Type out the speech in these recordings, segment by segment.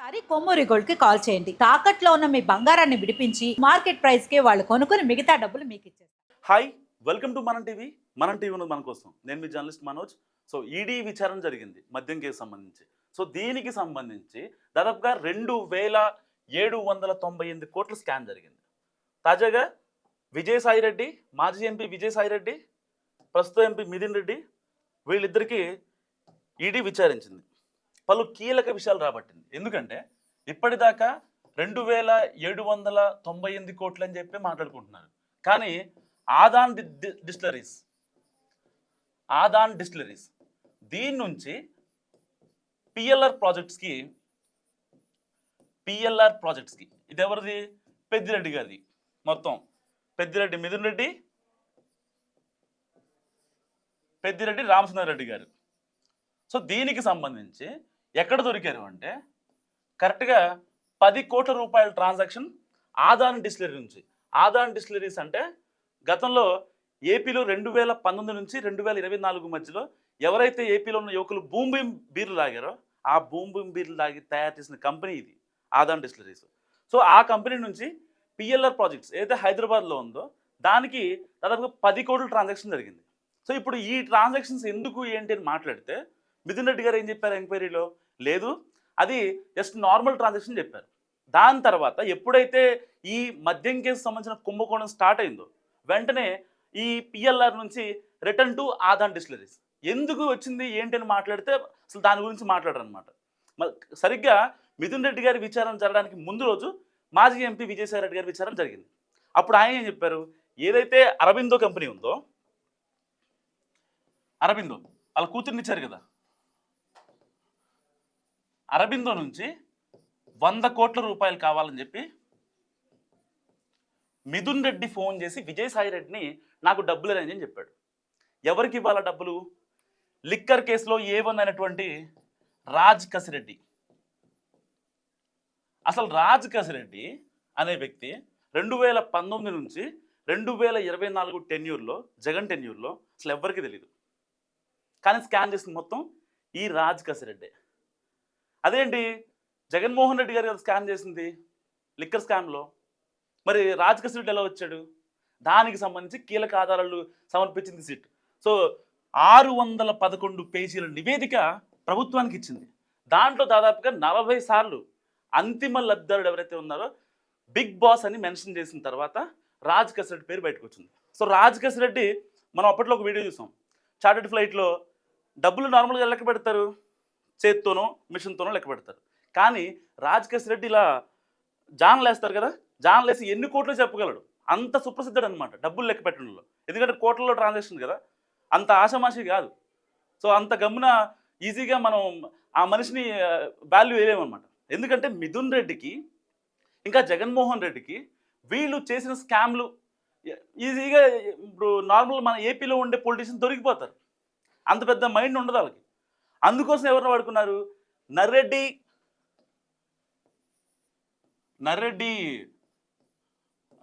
ఒకసారి కొమ్మూరి గోల్డ్ కి కాల్ చేయండి. తాకట్లో ఉన్న మీ బంగారాన్ని విడిపించి మార్కెట్ ప్రైస్ కి వాళ్ళు కొనుక్కుని మిగతా డబ్బులు మీకు ఇచ్చేస్తారు. హాయ్, వెల్కమ్ టు మనం టీవీ. మనం టీవీ ఉన్నది మన కోసం. నేను మీ జర్నలిస్ట్ మనోజ్. సో ఈడీ విచారణ జరిగింది మద్యం కేసు సంబంధించి. సో దీనికి సంబంధించి దాదాపుగా 2798 కోట్ల స్కామ్ జరిగింది. తాజాగా విజయసాయిరెడ్డి, మాజీ ఎంపీ విజయసాయిరెడ్డి, ప్రస్తుత ఎంపీ మిథున్ రెడ్డి, వీళ్ళిద్దరికీ ఈడీ విచారించింది. పలు కీలక విషయాలు రాబట్టింది. ఎందుకంటే ఇప్పటిదాకా 2798 కోట్లు అని చెప్పి మాట్లాడుకుంటున్నారు. కానీ ఆదాన్ డిస్టిలరీస్ దీని నుంచి పిఎల్ఆర్ ప్రాజెక్ట్స్కి ఇది ఎవరిది? పెద్దిరెడ్డి గారిది. మొత్తం పెద్దిరెడ్డి మిథున్ రెడ్డి, పెద్దిరెడ్డి రామచంద్రారెడ్డి గారు. సో దీనికి సంబంధించి ఎక్కడ దొరికారు అంటే కరెక్ట్గా 10 కోట్ల రూపాయల ట్రాన్సాక్షన్ ఆదాన్ డిస్టిలరీ నుంచి. ఆదాన్ డిస్టిలరీస్ అంటే గతంలో ఏపీలో 2019 నుంచి 2024 మధ్యలో ఎవరైతే ఏపీలో ఉన్న యువకులు బూమ్ బూమ్ బీర్లు తాగారో ఆ బూమ్ బూమ్ బీర్లు తాగి తయారు చేసిన కంపెనీ ఇది ఆదాన్ డిస్టిలరీస్. సో ఆ కంపెనీ నుంచి పిఎల్ఆర్ ప్రాజెక్ట్స్ ఏదైతే హైదరాబాద్లో ఉందో దానికి దాదాపుగా 10 కోట్ల ట్రాన్సాక్షన్ జరిగింది. సో ఇప్పుడు ఈ ట్రాన్సాక్షన్స్ ఎందుకు ఏంటి అని మాట్లాడితే మిథున్ రెడ్డి గారు ఏం చెప్పారు ఎంక్వైరీలో? లేదు, అది జస్ట్ నార్మల్ ట్రాన్సాక్షన్ చెప్పారు. దాని తర్వాత ఎప్పుడైతే ఈ మద్యం కేసు సంబంధించిన కుంభకోణం స్టార్ట్ అయిందో వెంటనే ఈ పిఎల్ఆర్ నుంచి రిటర్న్ టు ఆదాన్ డిస్టిలరీస్ ఎందుకు వచ్చింది ఏంటి అని మాట్లాడితే అసలు దాని గురించి మాట్లాడరు అనమాట. సరిగ్గా మిథున్ రెడ్డి గారి విచారణ జరగడానికి ముందు రోజు మాజీ ఎంపీ విజయసాయి రెడ్డి గారి విచారణ జరిగింది. అప్పుడు ఆయన ఏం చెప్పారు? ఏదైతే అరబిందో కంపెనీ ఉందో, అరబిందో వాళ్ళ కూతుర్నిచ్చారు కదా, అరబిందో నుంచి 100 కోట్ల రూపాయలు కావాలని చెప్పి మిథున్ రెడ్డి ఫోన్ చేసి విజయసాయి రెడ్డిని నాకు డబ్బులు అని చెప్పాడు. ఎవరికి ఇవ్వాల డబ్బులు? లిక్కర్ కేసులో A1 అయినటువంటి రాజ్ కసిరెడ్డి. అసలు రాజ్ కసిరెడ్డి అనే వ్యక్తి 2019 నుంచి 2024 టెన్యూర్లో, జగన్ టెన్యూర్లో అసలు ఎవ్వరికి తెలియదు. కానీ స్కామ్ చేసింది మొత్తం ఈ రాజ్ కసిరెడ్డి. అదేంటి, జగన్మోహన్ రెడ్డి గారు స్కామ్ చేసింది లిక్కర్ స్కామ్లో, మరి రాజ్ కసిరెడ్డి ఎలా వచ్చాడు? దానికి సంబంధించి కీలక ఆధారాలు సమర్పించింది సిట్. సో 611 పేజీల నివేదిక ప్రభుత్వానికి ఇచ్చింది. దాంట్లో దాదాపుగా 40 సార్లు అంతిమ లబ్ధిదారుడు ఎవరైతే ఉన్నారో బిగ్ బాస్ అని మెన్షన్ చేసిన తర్వాత రాజ్ కసిరెడ్డి పేరు బయటకు వచ్చింది. సో రాజ్ కసిరెడ్డి మనం అప్పట్లో ఒక వీడియో చూసాం. చార్టెడ్ ఫ్లైట్లో డబ్బులు నార్మల్గా లెక్క పెడతారు, చేత్తోనో మిషన్తోనో లెక్క పెడతారు. కానీ రాజ్ కసిరెడ్డి ఇలా జాన్లు వేస్తారు కదా, జాన్లు వేసి ఎన్ని కోట్లు చెప్పగలడు. అంత సుప్రసిద్ధుడు అనమాట డబ్బులు లెక్క పెట్టడంలో. ఎందుకంటే కోట్లలో ట్రాన్సాక్షన్ కదా, అంత ఆషామాషి కాదు. సో అంత గమ్మున ఈజీగా మనం ఆ మనిషిని వాల్యూ వేయలేమన్నమాట. ఎందుకంటే మిథున్ రెడ్డికి ఇంకా జగన్మోహన్ రెడ్డికి వీళ్ళు చేసిన స్కామ్లు ఈజీగా ఇప్పుడు నార్మల్ మన ఏపీలో ఉండే పొలిటీషియన్ దొరికిపోతారు. అంత పెద్ద మైండ్ ఉండదు వాళ్ళకి. అందుకోసం ఎవరిని వాడుకున్నారు? నర్రెడ్డి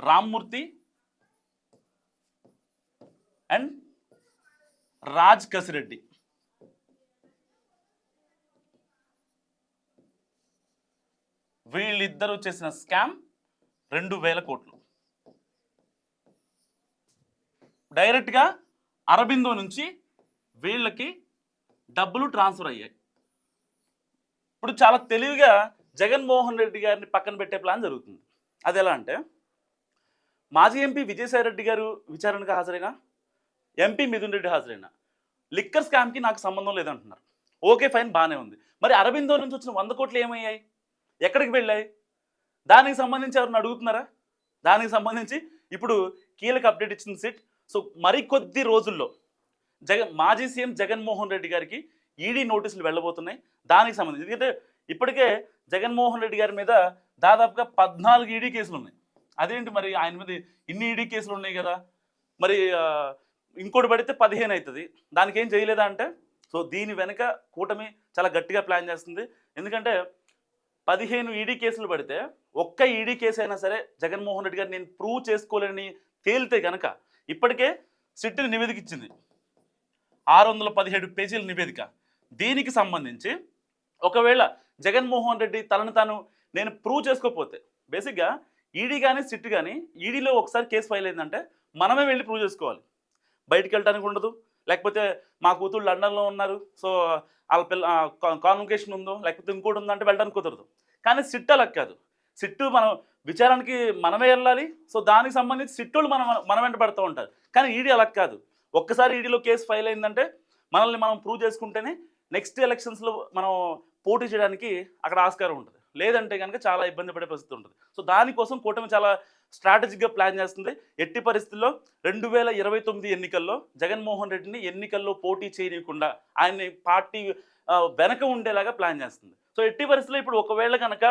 రామ్మూర్తి అండ్ రాజ్ కసిరెడ్డి. వీళ్ళిద్దరూ చేసిన స్కామ్ 2000 కోట్లు డైరెక్ట్గా అరబిందో నుంచి వీళ్ళకి డబ్బులు ట్రాన్స్ఫర్ అయ్యాయి. ఇప్పుడు చాలా తెలివిగా జగన్మోహన్ రెడ్డి గారిని పక్కన పెట్టే ప్లాన్ జరుగుతుంది. అది ఎలా అంటే, మాజీ ఎంపీ విజయసాయి రెడ్డి గారు విచారణకు హాజరైనా, ఎంపీ మిథున్ రెడ్డి హాజరైనా లిక్కర్ స్కామ్కి నాకు సంబంధం లేదంటున్నారు. ఓకే ఫైన్, బాగానే ఉంది. మరి అరబిందో నుంచి వచ్చిన 100 కోట్లు ఏమయ్యాయి? ఎక్కడికి వెళ్ళాయి? దానికి సంబంధించి ఎవరిని అడుగుతున్నారా? దానికి సంబంధించి ఇప్పుడు కీలక అప్డేట్ ఇచ్చింది సిట్. సో మరికొద్ది రోజుల్లో మాజీ సీఎం జగన్మోహన్ రెడ్డి గారికి ఈడీ నోటీసులు వెళ్ళబోతున్నాయి. దానికి సంబంధించి ఎందుకంటే ఇప్పటికే జగన్మోహన్ రెడ్డి గారి మీద దాదాపుగా 14 ఈడీ కేసులు ఉన్నాయి. అదేంటి మరి ఆయన మీద ఇన్ని ఈడీ కేసులు ఉన్నాయి కదా, మరి ఇంకోటి పడితే 15 అవుతుంది, దానికి ఏం చేయలేదా అంటే, సో దీని వెనక కూటమి చాలా గట్టిగా ప్లాన్ చేస్తుంది. ఎందుకంటే 15 ఈడీ కేసులు పడితే ఒక్క ఈడీ కేసు అయినా సరే జగన్మోహన్ రెడ్డి గారు నేను ప్రూవ్ చేసుకోలేని తేలితే కనుక ఇప్పటికే సిట్ని నివేదిక ఇచ్చింది. 617 పేజీల నివేదిక. దీనికి సంబంధించి ఒకవేళ జగన్మోహన్ రెడ్డి తనను తాను నేను ప్రూవ్ చేసుకోకపోతే, బేసిక్గా ఈడీ కానీ సిట్ కానీ ఈడీలో ఒకసారి కేసు ఫైల్ అయిందంటే మనమే వెళ్ళి ప్రూవ్ చేసుకోవాలి. బయటికి వెళ్ళడానికి ఉండదు. లేకపోతే మా కూతురు లండన్లో ఉన్నారు, సో వాళ్ళ పిల్ల కాన్వకేషన్ ఉందో లేకపోతే ఇంకోటి ఉందంటే వెళ్ళడానికి కుదరదు. కానీ సిట్ అలా కాదు. సిట్టు మనం విచారణకి మనమే వెళ్ళాలి. సో దానికి సంబంధించి సిట్టులు మన వెంట పడుతూ ఉంటారు. కానీ ఈడీ అలా కాదు. ఒక్కసారి ఈడీలో కేసు ఫైల్ అయిందంటే మనల్ని మనం ప్రూవ్ చేసుకుంటేనే నెక్స్ట్ ఎలక్షన్స్లో మనం పోటీ చేయడానికి అక్కడ ఆస్కారం ఉంటుంది. లేదంటే కనుక చాలా ఇబ్బంది పడే పరిస్థితి ఉంటుంది. సో దానికోసం కూటమి చాలా స్ట్రాటజిక్గా ప్లాన్ చేస్తుంది. ఎట్టి పరిస్థితుల్లో 2029 ఎన్నికల్లో జగన్మోహన్ రెడ్డిని ఎన్నికల్లో పోటీ చేయకుండా ఆయన్ని పార్టీ వెనక ఉండేలాగా ప్లాన్ చేస్తుంది. సో ఎట్టి పరిస్థితుల్లో ఇప్పుడు ఒకవేళ కనుక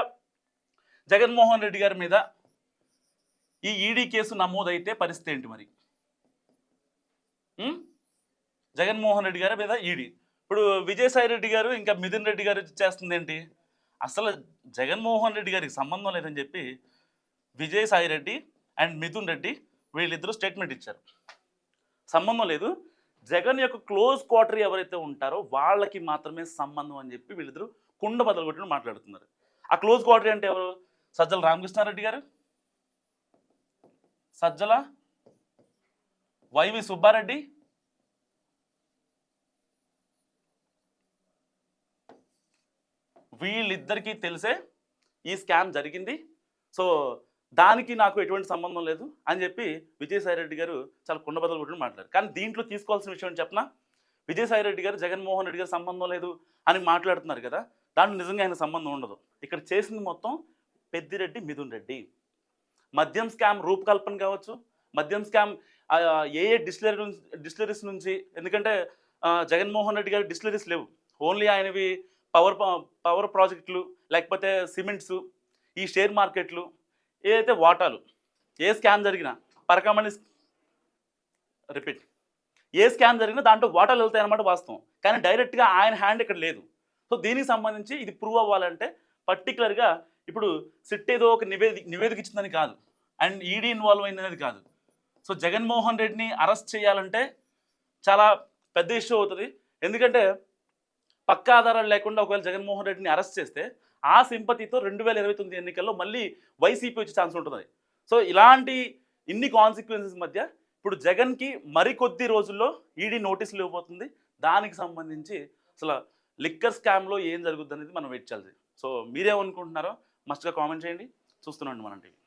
జగన్మోహన్ రెడ్డి గారి మీద ఈ ఈడీ కేసు నమోదైతే పరిస్థితి ఏంటి మరి? జగన్మోహన్ రెడ్డి గారి మీద ఈడీ, ఇప్పుడు విజయసాయి రెడ్డి గారు ఇంకా మిథున్ రెడ్డి గారు చేస్తుంది ఏంటి? అసలు జగన్మోహన్ రెడ్డి గారికి సంబంధం లేదని చెప్పి విజయసాయి రెడ్డి అండ్ మిథున్ రెడ్డి వీళ్ళిద్దరూ స్టేట్మెంట్ ఇచ్చారు. సంబంధం లేదు, జగన్ యొక్క క్లోజ్ క్వార్టర్ ఎవరైతే ఉంటారో వాళ్ళకి మాత్రమే సంబంధం అని చెప్పి వీళ్ళిద్దరూ కుండ బదలు కొట్టిన మాట్లాడుతున్నారు. ఆ క్లోజ్ క్వార్టర్ అంటే ఎవరు? సజ్జల రామకృష్ణారెడ్డి గారు, సజ్జల వైవి సుబ్బారెడ్డి, వీళ్ళిద్దరికీ తెలిసే ఈ స్కామ్ జరిగింది. సో దానికి నాకు ఎటువంటి సంబంధం లేదు అని చెప్పి విజయసాయి రెడ్డి గారు చాలా కుండబద్దలు కొట్టిన మాట్లాడారు. కానీ దీంట్లో తీసుకోవాల్సిన విషయం చెప్పనా, విజయసాయి రెడ్డి గారు జగన్మోహన్ రెడ్డి గారు సంబంధం లేదు అని మాట్లాడుతున్నారు కదా, దాంట్లో నిజంగా ఆయన సంబంధం ఉండదు. ఇక్కడ చేసింది మొత్తం పెద్దిరెడ్డి మిథున్ రెడ్డి. మద్యం స్కామ్ రూపకల్పన కావచ్చు, మద్యం స్కామ్ ఏ డిస్టిలరీస్ నుంచి, ఎందుకంటే జగన్మోహన్ రెడ్డి గారి డిస్టిలరీస్ లేవు, ఓన్లీ ఆయనవి పవర్ ప్రాజెక్టులు, లేకపోతే సిమెంట్స్, ఈ షేర్ మార్కెట్లు, ఏదైతే వాటాలు, ఏ స్కామ్ జరిగినా పరకమణి రిపీట్ ఏ స్కామ్ జరిగినా దాంట్లో వాటాలు వెళ్తాయి అన్నమాట వాస్తవం. కానీ డైరెక్ట్గా ఆయన హ్యాండ్ ఇక్కడ లేదు. సో దీనికి సంబంధించి ఇది ప్రూవ్ అవ్వాలంటే పర్టికులర్గా ఇప్పుడు సిట్ ఏదో ఒక నివేదిక ఇచ్చిందని కాదు, అండ్ ఈడీ ఇన్వాల్వ్ అయిందనేది కాదు. సో జగన్మోహన్ రెడ్డిని అరెస్ట్ చేయాలంటే చాలా పెద్ద ఇష్యూ అవుతుంది. ఎందుకంటే పక్కా ఆధారాలు లేకుండా ఒకవేళ జగన్మోహన్ రెడ్డిని అరెస్ట్ చేస్తే ఆ సింపతితో 2029 ఎన్నికల్లో మళ్ళీ వైసీపీ వచ్చే ఛాన్స్ ఉంటుంది. సో ఇలాంటి ఇన్ని కాన్సిక్వెన్సెస్ మధ్య ఇప్పుడు జగన్కి మరికొద్ది రోజుల్లో ఈడీ నోటీసులు ఇవ్వబోతుంది. దానికి సంబంధించి అసలు లిక్కర్ స్కామ్లో ఏం జరుగుతుంది అనేది మనం వెయిట్ చేయాలి. సో మీరేమనుకుంటున్నారో మస్ట్గా కామెంట్ చేయండి. చూస్తున్నాండి మన టీవీ.